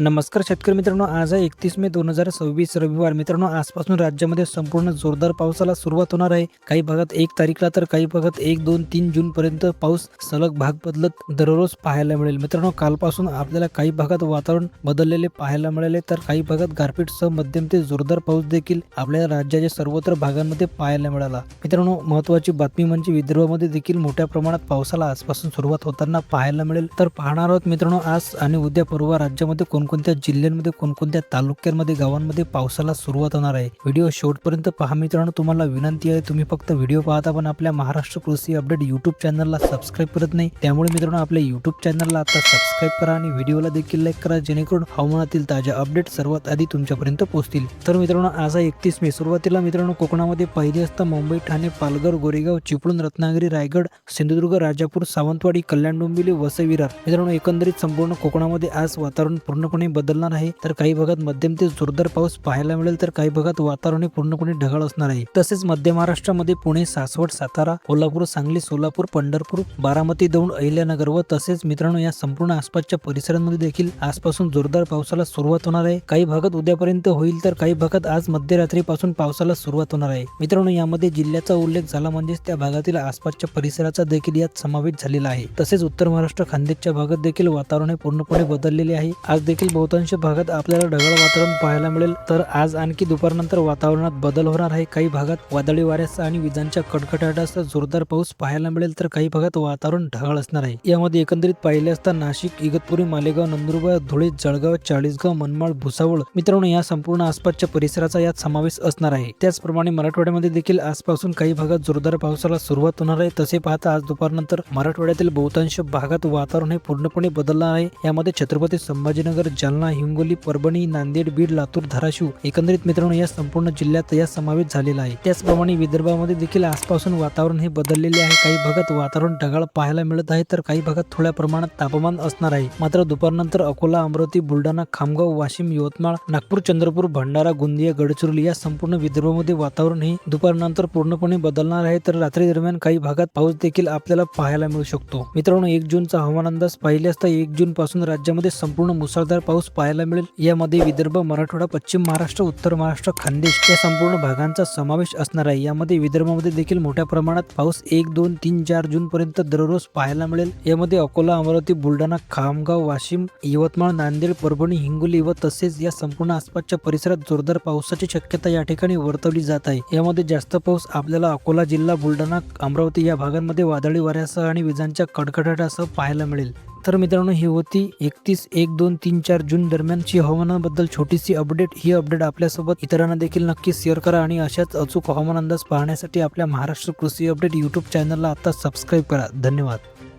नमस्कार शेतकरी मित्रांनो, आज आहे 31 मे 2026 रविवार. मित्रांनो, आजपासून राज्यामध्ये संपूर्ण जोरदार पावसाला सुरुवात होणार आहे. काही भागात 1 तारीखला तर काही भागात 1, 2, 3 जून पर्यंत पाऊस सलग भाग बदलत दररोज पाहायला मिळेल. मित्रांनो, कालपासून आपल्याला काही भागात वातावरण बदललेले पाहायला मिळाले, तर काही भागात गारपीटसह मध्यम ते जोरदार पाऊस देखील आपल्या राज्याच्या सर्वत्र भागांमध्ये पाहायला मिळाला. मित्रांनो, महत्त्वाची बातमी म्हणजे विदर्भामध्ये देखील मोठ्या प्रमाणात पावसाला आजपासून सुरुवात होताना पाहायला मिळेल. तर पाहणार आहोत मित्रांनो, आज आणि उद्या परवा राज्यामध्ये कोणकोणत्या जिल्ह्यांमध्ये, कोणकोणत्या तालुक्यांमध्ये, गावांमध्ये पावसाला सुरुवात होणार आहे. व्हिडिओ शेवटपर्यंत पहा. मित्रांनो, तुम्हाला विनंती आहे, तुम्ही फक्त व्हिडिओ पाहता पण आपल्या महाराष्ट्र कृषी अपडेट यूट्यूब चॅनलला सबस्क्राईब करत नाही. त्यामुळे मित्रांनो, आपल्या यूट्यूब चॅनलला आता सबस्क्राईब करा आणि व्हिडिओला देखील लाईक करा, जेणेकरून हवामानातील ताज्या अपडेट सर्वात आधी तुमच्यापर्यंत पोहोचतील. तर मित्रांनो, आज आहे 31 मे. सुरुवातीला मित्रांनो, कोकणामध्ये पहिली असता मुंबई, ठाणे, पालघर, गोरेगाव, चिपळूण, रत्नागिरी, रायगड, सिंधुदुर्ग, राजापूर, सावंतवाडी, कल्याण, डोंबिवली, वसई, विरार. मित्रांनो, एकंदरीत संपूर्ण कोकणामध्ये आज वातावरण पूर्णपणे बदलणार आहे. तर काही भागात मध्यम ते जोरदार पाऊस पाहायला मिळेल, तर काही भागात वातावरण पूर्णपणे ढगाळ असणार आहे. तसेच मध्य महाराष्ट्रामध्ये पुणे, सासवड, सातारा, कोल्हापूर, सांगली, सोलापूर, पंढरपूर, बारामती, दौंड, अहिल्यानगर व तसेच मित्रांनो या संपूर्ण आसपासच्या परिसरांमध्ये देखील आजपासून जोरदार पावसाला सुरुवात होणार आहे. काही भागात उद्यापर्यंत होईल, तर काही भागात आज मध्यरात्रीपासून पावसाला सुरुवात होणार आहे. मित्रांनो, यामध्ये जिल्ह्याचा उल्लेख झाला म्हणजेच त्या भागातील आसपासच्या परिसराचा देखील यात समावेश झालेला आहे. तसेच उत्तर महाराष्ट्र, खानदेशच्या भागात देखील वातावरण पूर्णपणे बदललेले आहे. आज देखील बहुतांश भागात आपल्याला ढगाळ वातावरण पाहायला मिळेल. तर आज आणखी दुपारनंतर वातावरणात बदल होणार आहे. काही भागात वादळी वाऱ्यासह आणि विजांच्या कडकडाटासह जोरदार पाऊस पाहायला मिळेल, तर काही भागात वातावरण ढगाळ असणार आहे. यामध्ये एकंदरीत पाहिले असता नाशिक, इगतपुरी, मालेगाव, नंदुरबार, धुळे, जळगाव, चाळीसगाव, मनमाड, भुसावळ मित्रांनो या संपूर्ण आसपासच्या परिसराचा यात समावेश असणार आहे. त्याचप्रमाणे मराठवाड्यामध्ये देखील आजपासून काही भागात जोरदार पावसाला सुरुवात होणार आहे. तसे पाहता आज दुपारनंतर मराठवाड्यातील बहुतांश भागात वातावरण हे पूर्णपणे बदलणार आहे. यामध्ये छत्रपती संभाजीनगर, जालना, हिंगोली, परभणी, नांदेड, बीड, लातूर, धाराशिव एकंदरीत मित्रांनो या संपूर्ण जिल्ह्यात या समावेश झालेला आहे. त्याचप्रमाणे विदर्भामध्ये देखील आजपासून वातावरण हे बदललेले आहे. काही भागात वातावरण ढगाळ पाहायला मिळत आहे, तर काही भागात थोड्या प्रमाणात तापमान असणार आहे. मात्र दुपारनंतर अकोला, अमरावती, बुलढाणा, खामगाव, वाशिम, यवतमाळ, नागपूर, चंद्रपूर, भंडारा, गोंदिया, गडचिरोली या संपूर्ण विदर्भामध्ये वातावरण हे दुपारनंतर पूर्णपणे बदलणार आहे. तर रात्री दरम्यान काही भागात पाऊस देखील आपल्याला पाहायला मिळू शकतो. मित्रांनो, 1 जूनचा हवामान अंदाज पाहिले असता 1 जून पासून राज्यामध्ये संपूर्ण मुसळधार पाऊस पाहायला मिळेल. यामध्ये विदर्भ, मराठवाडा, पश्चिम महाराष्ट्र, उत्तर महाराष्ट्र, खानदेश या संपूर्ण भागांचा समावेश असणार आहे. यामध्ये विदर्भामध्ये देखील मोठ्या प्रमाणात पाऊस 1, 2, 3, 4 जून पर्यंत दररोज पाहायला मिळेल. यामध्ये अकोला, अमरावती, बुलढाणा, खामगाव, वाशिम, यवतमाळ, नांदेड, परभणी, हिंगोली व तसेच या संपूर्ण आसपासच्या परिसरात जोरदार पावसाची शक्यता या ठिकाणी वर्तवली जात आहे. यामध्ये जास्त पाऊस आपल्याला अकोला जिल्हा, बुलढाणा, अमरावती या भागांमध्ये वादळी वाऱ्यासह आणि विजांच्या कडकडाटासह पाहायला मिळेल. तर मित्रांनो, ही होती 31, 1, 2, 3, 4 जून दरम्यानची हवामानाबद्दल छोटीशी अपडेट. ही अपडेट आपल्यासोबत इतरांना देखील नक्की शेअर करा आणि अशाच अचूक हवामान अंदाज पाहण्यासाठी आपल्या महाराष्ट्र कृषी अपडेट यूट्यूब चॅनलला आता सबस्क्राईब करा. धन्यवाद.